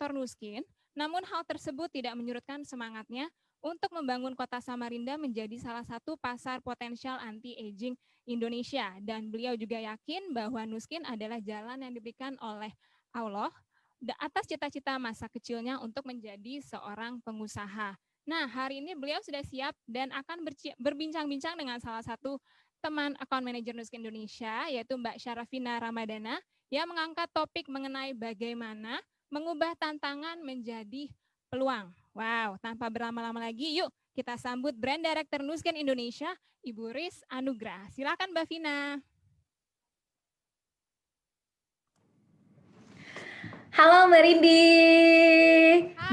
sektor Nuskin, namun hal tersebut tidak menyurutkan semangatnya untuk membangun kota Samarinda menjadi salah satu pasar potensial anti-aging Indonesia. Dan beliau juga yakin bahwa Nuskin adalah jalan yang diberikan oleh Allah atas cita-cita masa kecilnya untuk menjadi seorang pengusaha. Nah, hari ini beliau sudah siap dan akan berbincang-bincang dengan salah satu teman account manager Nuskin Indonesia, yaitu Mbak Syarafina Ramadana, yang mengangkat topik mengenai bagaimana mengubah tantangan menjadi peluang. Wow, tanpa berlama-lama lagi, yuk kita sambut Brand Director Nuskin Indonesia, Ibu Riz Anugrah. Silakan Mbak Vina. Halo Mbak Rindi,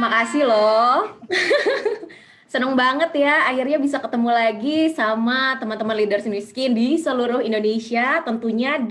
makasih loh. Seneng banget ya, akhirnya bisa ketemu lagi sama teman-teman leaders Nuskin di seluruh Indonesia. Tentunya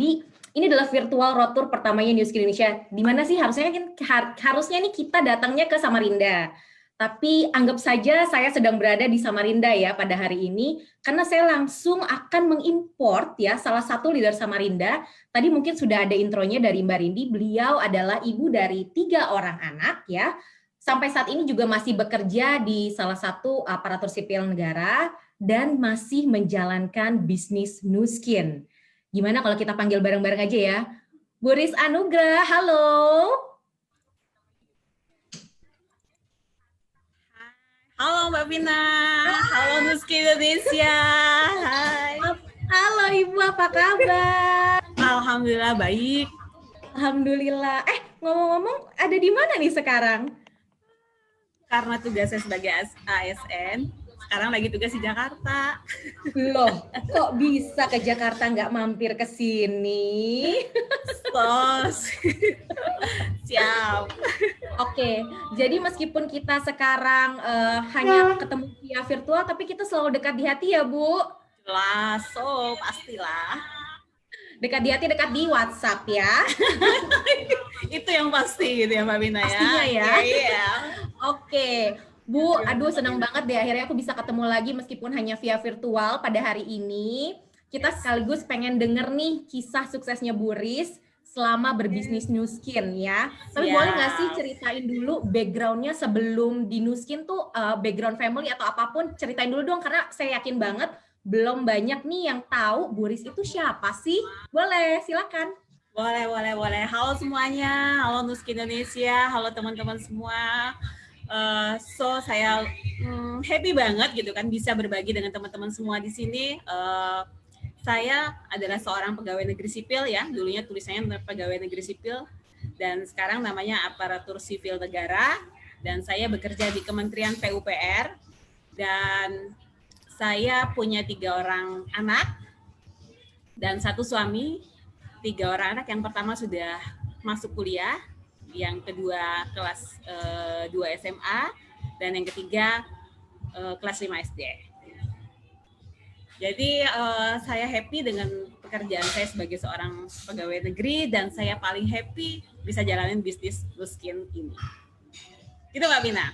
ini adalah virtual road tour pertamanya Nuskin Indonesia. Di mana sih harusnya nih kita datangnya ke Samarinda. Tapi anggap saja saya sedang berada di Samarinda ya pada hari ini, karena saya langsung akan mengimport ya salah satu leader Samarinda. Tadi mungkin sudah ada intronya dari Mbak Rindi, beliau adalah ibu dari 3 orang anak ya. Sampai saat ini juga masih bekerja di salah satu aparatur sipil negara dan masih menjalankan bisnis Nuskin. Gimana kalau kita panggil bareng-bareng aja ya? Bu Riz Anugrah, halo. Halo Mbak Vina, halo Nuskin Indonesia. Hai. Halo Ibu, apa kabar? Alhamdulillah baik. Alhamdulillah. Ngomong-ngomong, ada di mana nih sekarang? Karena tugasnya sebagai ASN, sekarang lagi tugas di Jakarta. Loh, kok bisa ke Jakarta nggak mampir ke sini? Sos. Siap. Oke, jadi meskipun kita sekarang hanya ketemu via virtual, tapi kita selalu dekat di hati ya, Bu? Jelas, pastilah. Dekat di hati, dekat di WhatsApp ya. Itu yang pasti gitu ya Mbak Vina ya. Pastinya ya. Iya. Oke, Bu, aduh senang banget deh akhirnya aku bisa ketemu lagi meskipun hanya via virtual pada hari ini. Kita sekaligus pengen denger nih kisah suksesnya Bu Riz selama berbisnis Nuskin ya. Tapi boleh nggak sih ceritain dulu background-nya sebelum di Nuskin tuh background family atau apapun, ceritain dulu dong karena saya yakin banget belum banyak nih yang tahu Bu Riz itu siapa sih? Boleh, silakan. Boleh. Halo semuanya, halo Nuskin Indonesia, halo teman-teman semua. Saya happy banget gitu kan bisa berbagi dengan teman-teman semua di sini. Saya adalah seorang pegawai negeri sipil ya, dulunya tulisannya pegawai negeri sipil dan sekarang namanya aparatur sipil negara dan saya bekerja di Kementerian PUPR dan saya punya 3 orang anak dan 1 suami. 3 orang anak, yang pertama sudah masuk kuliah, yang kedua kelas 2 SMA, dan yang ketiga kelas 5 SD. Jadi saya happy dengan pekerjaan saya sebagai seorang pegawai negeri dan saya paling happy bisa jalanin bisnis Nuskin ini. Gitu Mbak Vina.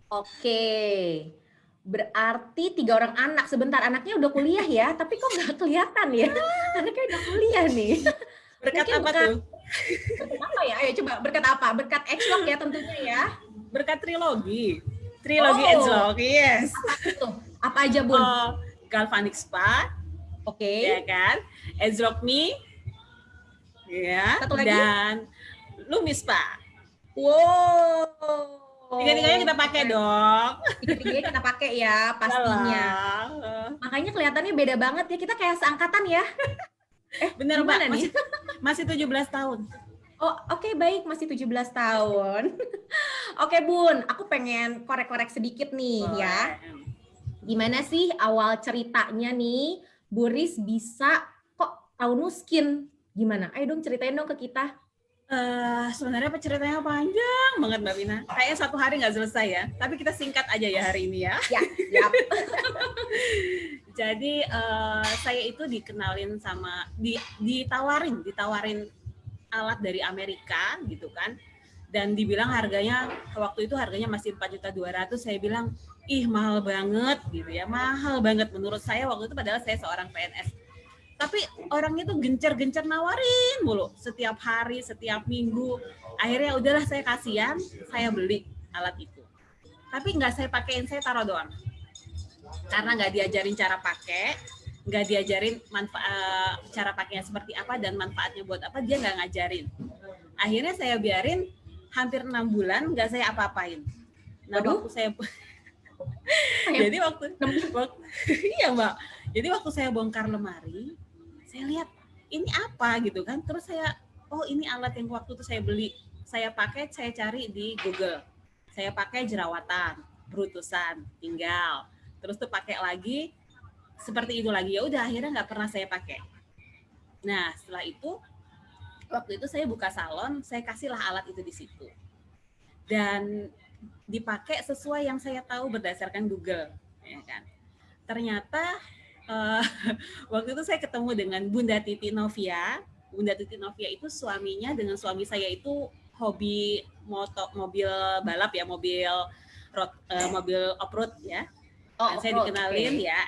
Oke, berarti 3 orang anak. Sebentar, anaknya udah kuliah ya, tapi kok nggak kelihatan ya? Anaknya udah kuliah nih. Berkat apa tuh? Berkat apa ya? Ayo coba, berkat apa? Berkat Edgelog ya tentunya ya. Berkat trilogi Edgelog, yes. Apa itu? Apa aja Bun? Galvanic Spa, oke, ya kan? Edgelog Me, ya. Satu lagi? Dan Lumi Spa. Wow. Tiga-tiganya kita pakai dong. Tiga-tiganya kita pakai ya pastinya. Makanya kelihatannya beda banget ya, kita kayak seangkatan ya. Bener Mbak, masih 17 tahun. Oh oke, baik, masih 17 tahun. Oke Bun, aku pengen korek-korek sedikit nih ya. Gimana sih awal ceritanya nih Bu Riz bisa kok tahu Nuskin? Gimana? Ayo dong ceritain dong ke kita. Sebenarnya ceritanya panjang banget Mbak Vina. Kayaknya 1 hari nggak selesai ya. Tapi kita singkat aja ya hari ini ya. Ya. Jadi saya itu dikenalin sama ditawarin alat dari Amerika gitu kan. Dan dibilang harganya waktu itu masih 4.200.000. Saya bilang ih mahal banget gitu ya, mahal banget menurut saya waktu itu padahal saya seorang PNS. Tapi orangnya tuh gencar-gencar nawarin mulu setiap hari, setiap minggu. Akhirnya udahlah saya kasihan, saya beli alat itu. Tapi nggak saya pakein, saya taruh doang. Karena nggak diajarin cara pakai, nggak diajarin cara pakainya seperti apa dan manfaatnya buat apa, dia nggak ngajarin. Akhirnya saya biarin hampir 6 bulan nggak saya apa-apain. Nah, waktu saya jadi waktu iya Mbak. Jadi waktu saya bongkar lemari, saya lihat ini apa gitu kan. Terus saya, oh ini alat yang waktu itu saya beli. Saya pakai, saya cari di Google. Saya pakai jerawatan, brutusan, tinggal. Terus tuh pakai lagi seperti itu lagi. Ya udah akhirnya nggak pernah saya pakai. Nah, setelah itu waktu itu saya buka salon, saya kasihlah alat itu di situ. Dan dipakai sesuai yang saya tahu berdasarkan Google, ya kan. Ternyata waktu itu saya ketemu dengan Bunda Titi Novia. Bunda Titi Novia itu suaminya dengan suami saya itu hobi mobil balap ya, mobil off-road ya. Oh, saya dikenalin ya.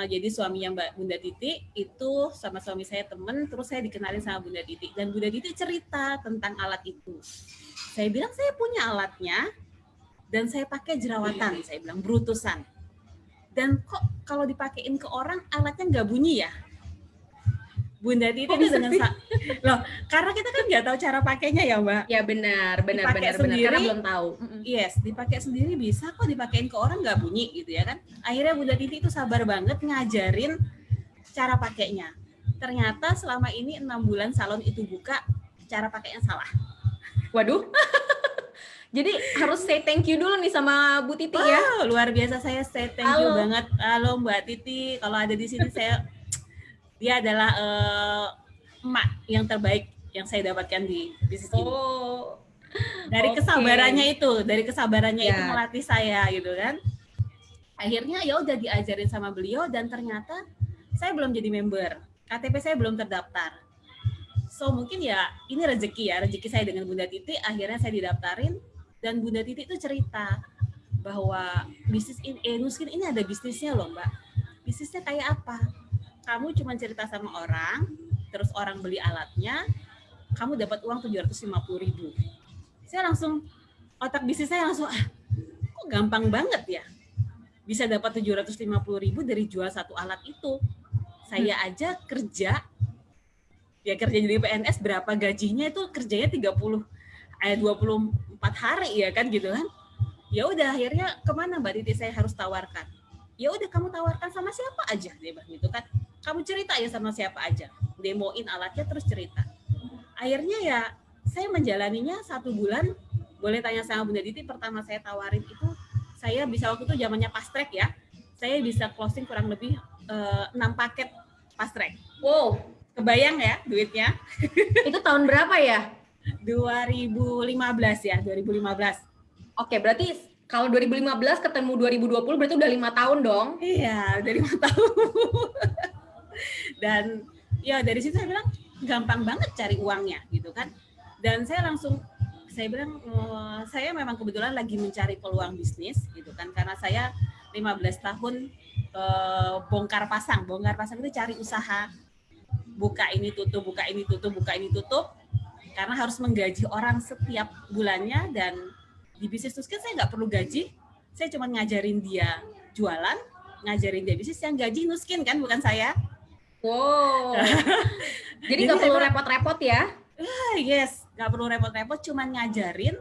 Jadi suaminya Mbak Bunda Titi itu sama suami saya temen, terus saya dikenalin sama Bunda Titi. Dan Bunda Titi cerita tentang alat itu. Saya bilang saya punya alatnya dan saya pakai jerawatan, saya bilang brutusan. Dan kok kalau dipakein ke orang alatnya nggak bunyi ya? Bunda Titi itu dengan loh, karena kita kan nggak tahu cara pakainya ya Mbak. Ya benar, sendiri, karena belum tahu. Yes, dipakai sendiri bisa kok, dipakein ke orang nggak bunyi gitu ya kan. Akhirnya Bunda Titi itu sabar banget ngajarin cara pakainya. Ternyata selama ini 6 bulan salon itu buka, cara pakainya salah. Waduh. Jadi harus say thank you dulu nih sama Bu Titi ya. Luar biasa, saya say thank you banget. Halo Mbak Titi, kalau ada di sini dia adalah emak yang terbaik yang saya dapatkan di bisnis ini. Dari kesabarannya itu, itu melatih saya gitu kan. Akhirnya ya udah diajarin sama beliau dan ternyata saya belum jadi member. KTP saya belum terdaftar. So mungkin ya ini rezeki saya dengan Bunda Titi, akhirnya saya didaftarin. Dan Bunda Titi itu cerita bahwa bisnis Nuskin ini ada bisnisnya loh Mbak. Bisnisnya kayak apa? Kamu cuma cerita sama orang, terus orang beli alatnya, kamu dapat uang 750.000. Saya langsung, otak bisnis saya langsung, kok gampang banget ya? Bisa dapat 750.000 dari jual satu alat itu. Saya aja kerja jadi PNS berapa gajinya itu kerjanya 24 hari ya kan gitu kan. Ya udah akhirnya kemana Mbak Titi saya harus tawarkan. Ya udah kamu tawarkan sama siapa aja dia bilang gitu kan. Kamu cerita ya sama siapa aja. Demoin alatnya terus cerita. Akhirnya ya saya menjalaninya 1 bulan. Boleh tanya sama Bunda Titi, pertama saya tawarin itu saya bisa waktu itu zamannya fast track ya. Saya bisa closing kurang lebih 6 paket fast track. Wow, kebayang ya duitnya. Itu tahun berapa ya? 2015 ya, 2015. Oke, berarti kalau 2015 ketemu 2020 berarti udah 5 tahun dong? Iya, udah 5 tahun. Dan ya dari situ saya bilang gampang banget cari uangnya gitu kan. Dan saya bilang saya memang kebetulan lagi mencari peluang bisnis gitu kan, karena saya 15 tahun bongkar pasang itu cari usaha, buka ini tutup, karena harus menggaji orang setiap bulannya. Dan di bisnis Nuskin saya nggak perlu gaji, saya cuma ngajarin dia jualan, ngajarin dia bisnis, yang gaji Nuskin kan, bukan saya. Wow. Jadi nggak perlu repot-repot ya? Yes, nggak perlu repot-repot, cuma ngajarin,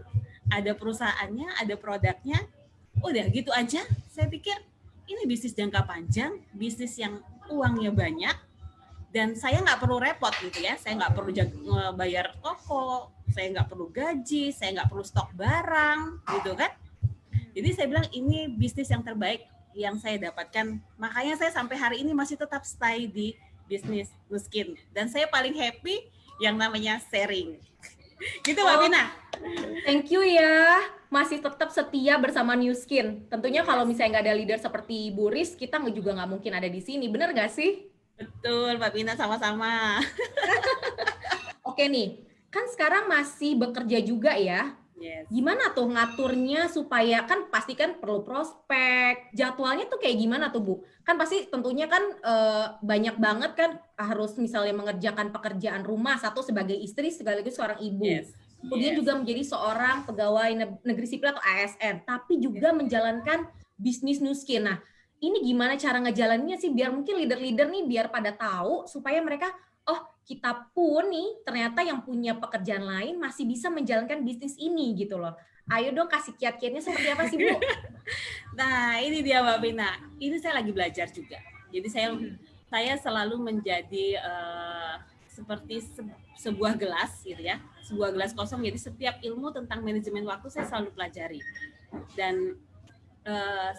ada perusahaannya, ada produknya, udah gitu aja. Saya pikir ini bisnis jangka panjang, bisnis yang uangnya banyak, dan saya nggak perlu repot gitu ya. Saya nggak perlu bayar toko, saya nggak perlu gaji, saya nggak perlu stok barang gitu kan. Jadi saya bilang ini bisnis yang terbaik yang saya dapatkan. Makanya saya sampai hari ini masih tetap stay di bisnis Nuskin. Dan saya paling happy yang namanya sharing. Gitu Mbak Vina. Thank you ya. Masih tetap setia bersama Nuskin. Tentunya kalau misalnya nggak ada leader seperti Bu Riz, kita juga nggak mungkin ada di sini. Bener nggak sih? Betul, Mbak Vina, sama-sama. Oke nih, kan sekarang masih bekerja juga ya. Yes. Gimana tuh ngaturnya supaya kan pasti kan perlu prospek, jadwalnya tuh kayak gimana tuh Bu? Kan pasti tentunya kan banyak banget kan harus misalnya mengerjakan pekerjaan rumah, satu sebagai istri sekaligus seorang ibu. Yes. Kemudian juga menjadi seorang pegawai negeri sipil atau ASN, tapi juga menjalankan bisnis Nuskin. Nah, ini gimana cara ngejalaninnya sih biar mungkin leader-leader nih biar pada tahu supaya mereka kita pun nih ternyata yang punya pekerjaan lain masih bisa menjalankan bisnis ini gitu loh. Ayo dong kasih kiat-kiatnya seperti apa sih Bu? Nah ini dia Mbak Vina, ini saya lagi belajar juga. Jadi saya selalu menjadi seperti sebuah gelas gitu ya, sebuah gelas kosong. Jadi setiap ilmu tentang manajemen waktu saya selalu pelajari. Dan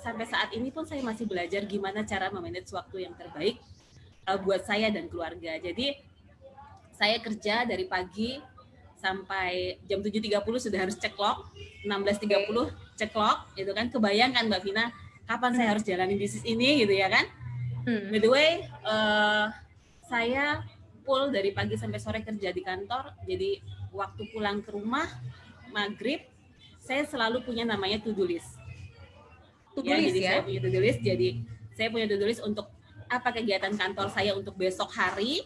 sampai saat ini pun saya masih belajar gimana cara memanage waktu yang terbaik buat saya dan keluarga. Jadi saya kerja dari pagi sampai jam 7.30 sudah harus ceklok, 16.30 ceklok, itu kan. Kebayangkan Mbak Vina, kapan saya harus jalani bisnis ini gitu ya kan. By the way, saya full dari pagi sampai sore kerja di kantor, jadi waktu pulang ke rumah, maghrib, saya selalu punya namanya to-do list. Saya punya to-do list, jadi saya punya to-do list untuk apa kegiatan kantor saya untuk besok hari,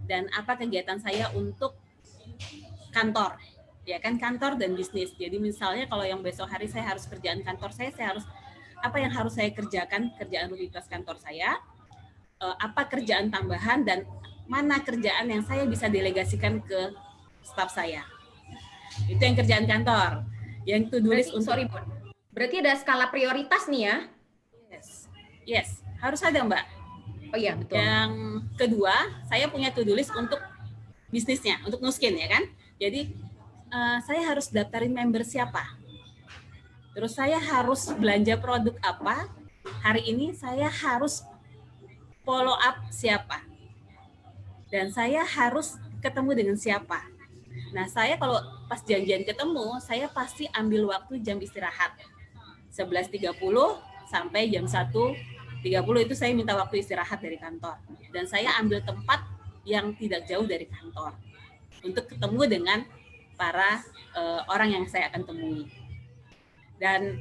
dan apa kegiatan saya untuk kantor, ya kan, kantor dan bisnis. Jadi misalnya kalau yang besok hari saya harus kerjaan kantor saya harus apa yang harus saya kerjakan, kerjaan rutinitas kantor saya, apa kerjaan tambahan, dan mana kerjaan yang saya bisa delegasikan ke staf saya. Itu yang kerjaan kantor. Yang to-do list untuk... Sorry, berarti ada skala prioritas nih ya? Yes, harus ada Mbak. Oh iya, betul. Yang kedua, saya punya to-do list untuk bisnisnya, untuk Nuskin ya kan. Jadi saya harus daftarin member siapa. Terus saya harus belanja produk apa. Hari ini saya harus follow up siapa. Dan saya harus ketemu dengan siapa. Nah, saya kalau pas janjian ketemu, saya pasti ambil waktu jam istirahat. 11.30 sampai jam 1:30 itu saya minta waktu istirahat dari kantor. Dan saya ambil tempat yang tidak jauh dari kantor untuk ketemu dengan para orang yang saya akan temui. Dan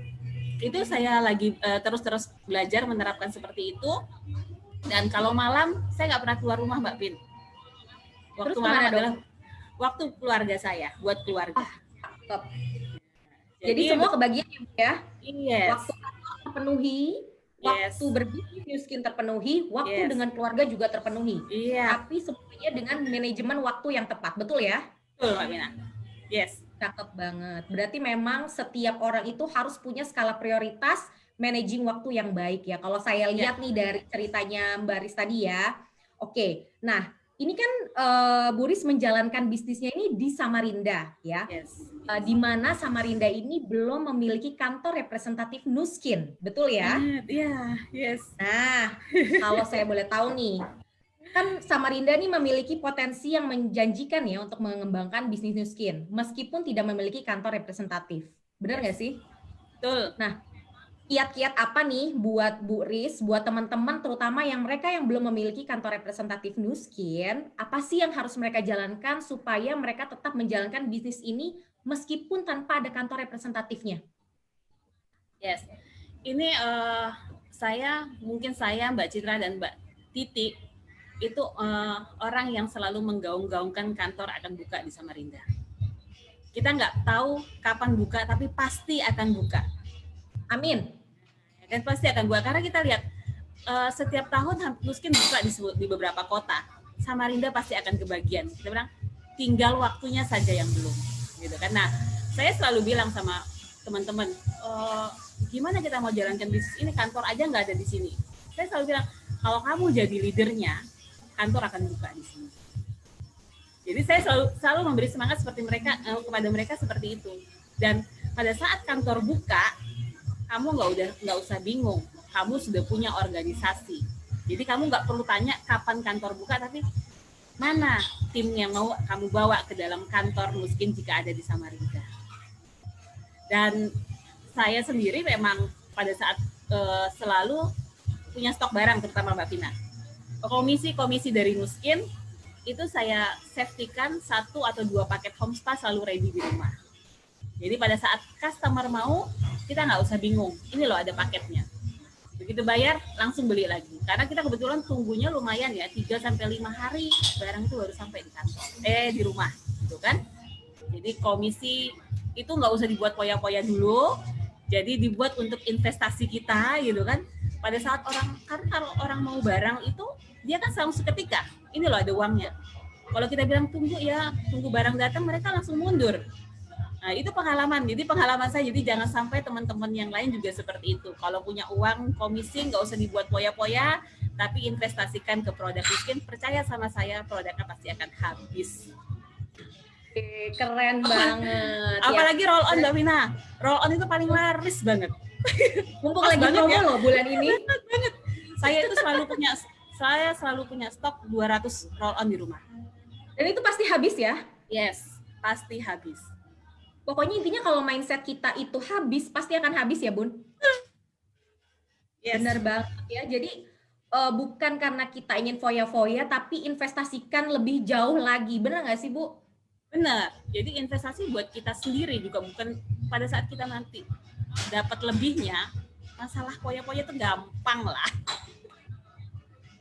itu saya lagi terus belajar menerapkan seperti itu. Dan kalau malam, saya nggak pernah keluar rumah Mbak Pin. Waktu malam adalah waktu keluarga saya, buat keluarga. Jadi semua kebagian ya? Yes. Waktu terpenuhi, waktu berbisnis Nuskin terpenuhi, waktu dengan keluarga juga terpenuhi. Tapi semuanya dengan manajemen waktu yang tepat, betul ya? Betul, Mbak Mina. Yes. Cakep banget. Berarti memang setiap orang itu harus punya skala prioritas managing waktu yang baik ya. Kalau saya lihat nih dari ceritanya Mbak Riz tadi ya. Oke, nah ini kan Bu Riz menjalankan bisnisnya ini di Samarinda ya. Di mana Samarinda ini belum memiliki kantor representatif Nuskin, betul ya? Iya, yes. Nah, kalau saya boleh tahu nih, kan Samarinda nih memiliki potensi yang menjanjikan ya untuk mengembangkan bisnis Nuskin, meskipun tidak memiliki kantor representatif. Benar nggak sih? Betul. Nah, kiat-kiat apa nih buat Bu Riz, buat teman-teman terutama yang mereka yang belum memiliki kantor representatif Nuskin, apa sih yang harus mereka jalankan supaya mereka tetap menjalankan bisnis ini meskipun tanpa ada kantor representatifnya? Yes, ini mungkin saya, Mbak Citra dan Mbak Titi, itu orang yang selalu menggaung-gaungkan kantor akan buka di Samarinda. Kita nggak tahu kapan buka, tapi pasti akan buka. Amin. Dan pasti akan buka, karena kita lihat setiap tahun Nuskin buka di beberapa kota. Samarinda pasti akan kebagian. Kita bilang, tinggal waktunya saja yang belum. Gitu kan. Nah, saya selalu bilang sama teman-teman, gimana kita mau jalankan bisnis ini, kantor aja nggak ada di sini. Saya selalu bilang, kalau kamu jadi leadernya, kantor akan buka di sini. Jadi saya selalu memberi semangat seperti mereka kepada mereka seperti itu. Dan pada saat kantor buka, kamu nggak usah bingung, kamu sudah punya organisasi. Jadi kamu nggak perlu tanya kapan kantor buka, tapi mana tim yang mau kamu bawa ke dalam kantor Nuskin jika ada di Samarinda. Dan saya sendiri memang pada saat selalu punya stok barang, terutama Mbak Vina. Komisi-komisi dari Nuskin itu saya safety-kan 1 atau 2 paket home spa selalu ready di rumah. Jadi pada saat customer mau, kita nggak usah bingung. Ini loh ada paketnya. Begitu bayar, langsung beli lagi. Karena kita kebetulan tunggunya lumayan ya, 3-5 hari barang itu baru sampai di kantor. Di rumah, gitu kan. Jadi komisi itu nggak usah dibuat poya-poya dulu. Jadi dibuat untuk investasi kita, gitu kan. Pada saat karena kalau orang mau barang itu, dia kan langsung seketika. Ini loh ada uangnya. Kalau kita bilang tunggu barang datang, mereka langsung mundur. Nah, itu pengalaman. Jadi pengalaman saya, jadi jangan sampai teman-teman yang lain juga seperti itu. Kalau punya uang komisi, nggak usah dibuat poya-poya, tapi investasikan ke produk miskin. Percaya sama saya, produknya pasti akan habis. Keren banget. Apalagi roll on, Mbak Vina. Roll on itu paling laris banget. Mumpung lagi promo ya loh bulan ini. Banget. Saya selalu punya stok 200 roll on di rumah. Dan itu pasti habis ya? Yes, pasti habis. Pokoknya intinya kalau mindset kita itu habis, pasti akan habis ya, Bun? Yes. Benar banget ya. Jadi bukan karena kita ingin foya-foya, tapi investasikan lebih jauh lagi. Benar nggak sih, Bu? Benar. Jadi investasi buat kita sendiri juga, bukan pada saat kita nanti dapat lebihnya. Masalah foya-foya itu gampang lah.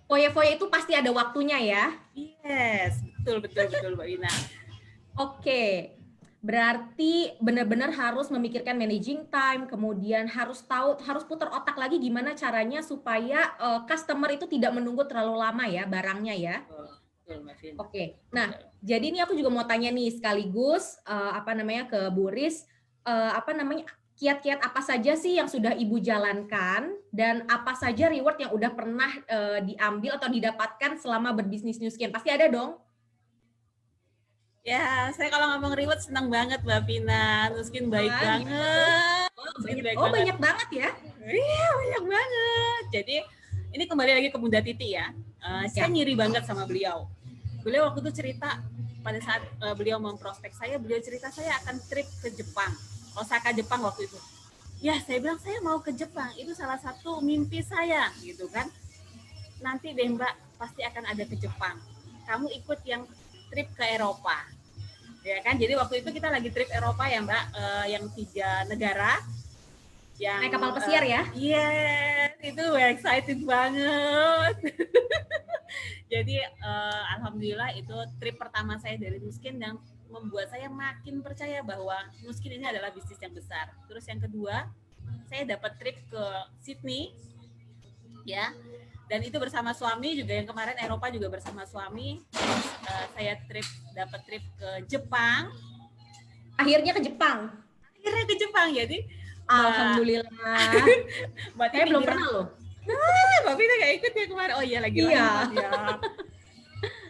Foya-foya itu pasti ada waktunya ya? Yes, betul Mbak Ina. Oke. Berarti benar-benar harus memikirkan managing time, kemudian harus putar otak lagi gimana caranya supaya customer itu tidak menunggu terlalu lama ya barangnya ya. Oke. Nah, jadi ini aku juga mau tanya nih sekaligus ke Bu Riz, kiat-kiat apa saja sih yang sudah Ibu jalankan dan apa saja reward yang udah pernah diambil atau didapatkan selama berbisnis Nu Skin? Pasti ada dong. Ya, saya kalau ngomong reward senang banget Mbak Vina. Nu Skin baik banget. Banyak banget ya? Iya, banyak banget. Jadi ini kembali lagi ke Bunda Titi ya. Saya ngiri banget sama beliau. Beliau waktu itu cerita pada saat beliau memprospek saya, beliau cerita saya akan trip ke Jepang, Osaka Jepang waktu itu. Ya, saya bilang saya mau ke Jepang. Itu salah satu mimpi saya, gitu kan. Nanti deh Mbak, pasti akan ada ke Jepang. Kamu ikut yang trip ke Eropa. Ya kan, jadi waktu itu kita lagi trip Eropa ya Mbak, yang 3 negara. Yang, naik kapal pesiar ya? Yes, itu excited banget. Jadi alhamdulillah itu trip pertama saya dari Nu Skin dan membuat saya makin percaya bahwa Nu Skin ini adalah bisnis yang besar. Terus yang kedua, saya dapat trip ke Sydney, ya. Dan itu bersama suami juga, yang kemarin Eropa juga bersama suami. Saya dapat trip ke Jepang. Akhirnya ke Jepang. Jadi alhamdulillah. Saya belum pernah loh. Mbak Vina nggak ikut ya kemarin. Oh iya lagi ya.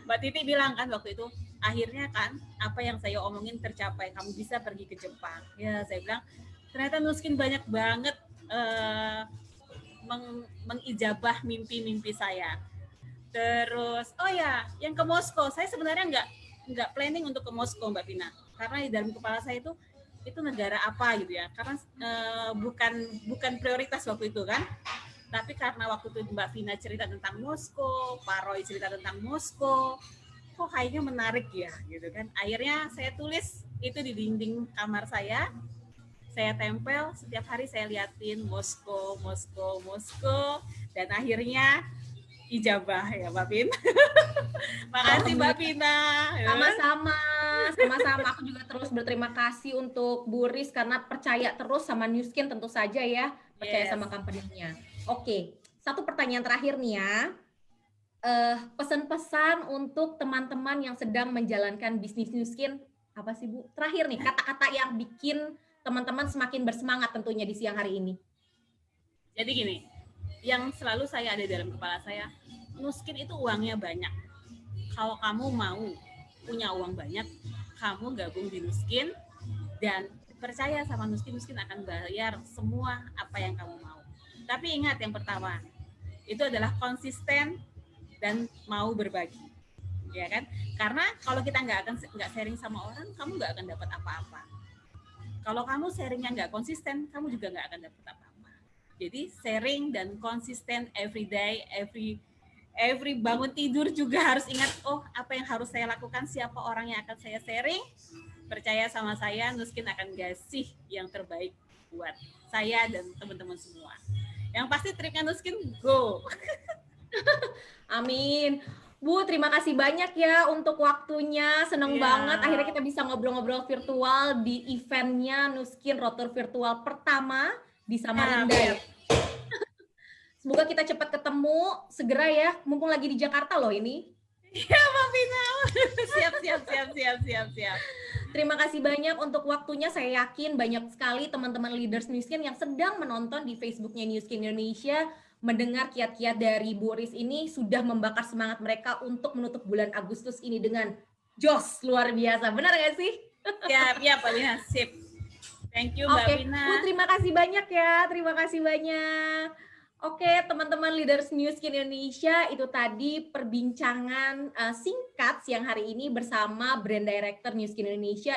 Mbak Titi bilang kan waktu itu, akhirnya kan apa yang saya omongin tercapai, kamu bisa pergi ke Jepang. Ya saya bilang ternyata Nu Skin banyak banget mengijabah mimpi-mimpi saya. Terus, oh ya, yang ke Moskow, saya sebenarnya nggak planning untuk ke Moskow, Mbak Vina, karena di dalam kepala saya itu negara apa gitu ya, karena bukan prioritas waktu itu kan. Tapi karena waktu itu Mbak Vina cerita tentang Moskow, Pak Roy cerita tentang Moskow, kok kayaknya menarik ya, gitu kan. Akhirnya saya tulis itu di dinding kamar saya tempel, setiap hari saya liatin Moskow, dan akhirnya ijabah ya Mbak Vina. Makasih Mbak Vina. Sama-sama. Aku juga terus berterima kasih untuk Bu Riz karena percaya terus sama Nu Skin tentu saja ya, percaya sama company-nya. Oke, satu pertanyaan terakhir nih ya. Pesan-pesan untuk teman-teman yang sedang menjalankan bisnis Nu Skin apa sih Bu? Terakhir nih, kata-kata yang bikin teman-teman semakin bersemangat tentunya di siang hari ini. Jadi gini, yang selalu saya ada dalam kepala saya, Nu Skin itu uangnya banyak. Kalau kamu mau punya uang banyak, kamu gabung di Nu Skin dan percaya sama Nu Skin akan bayar semua apa yang kamu mau. Tapi ingat yang pertama, itu adalah konsisten dan mau berbagi. Ya kan? Karena kalau kita nggak sharing sama orang, kamu nggak akan dapat apa-apa. Kalau kamu sharingnya nggak konsisten, kamu juga nggak akan dapat apa-apa. Jadi sharing dan konsisten every day, every bangun tidur juga harus ingat, oh apa yang harus saya lakukan, siapa orang yang akan saya sharing, Percaya sama saya, Nuskin akan kasih yang terbaik buat saya dan teman-teman semua. Yang pasti tripnya Nuskin go. Amin. Bu, terima kasih banyak ya untuk waktunya. Seneng banget akhirnya kita bisa ngobrol-ngobrol virtual di eventnya Nuskin Road Tour virtual pertama di Samarinda. Semoga kita cepat ketemu segera ya, mumpung lagi di Jakarta loh ini. Iya, Mbak Vina. Siap. Terima kasih banyak untuk waktunya. Saya yakin banyak sekali teman-teman leaders Nuskin yang sedang menonton di Facebooknya Nuskin Indonesia, mendengar kiat-kiat dari Bu Riz ini sudah membakar semangat mereka untuk menutup bulan Agustus ini dengan jos luar biasa. Benar nggak sih? Siap, Mbak Vina. Sip. Thank you, Mbak Vina. Bu, terima kasih banyak ya. Terima kasih banyak. Oke, teman-teman leaders Nuskin Indonesia, itu tadi perbincangan singkat siang hari ini bersama Brand Director Nuskin Indonesia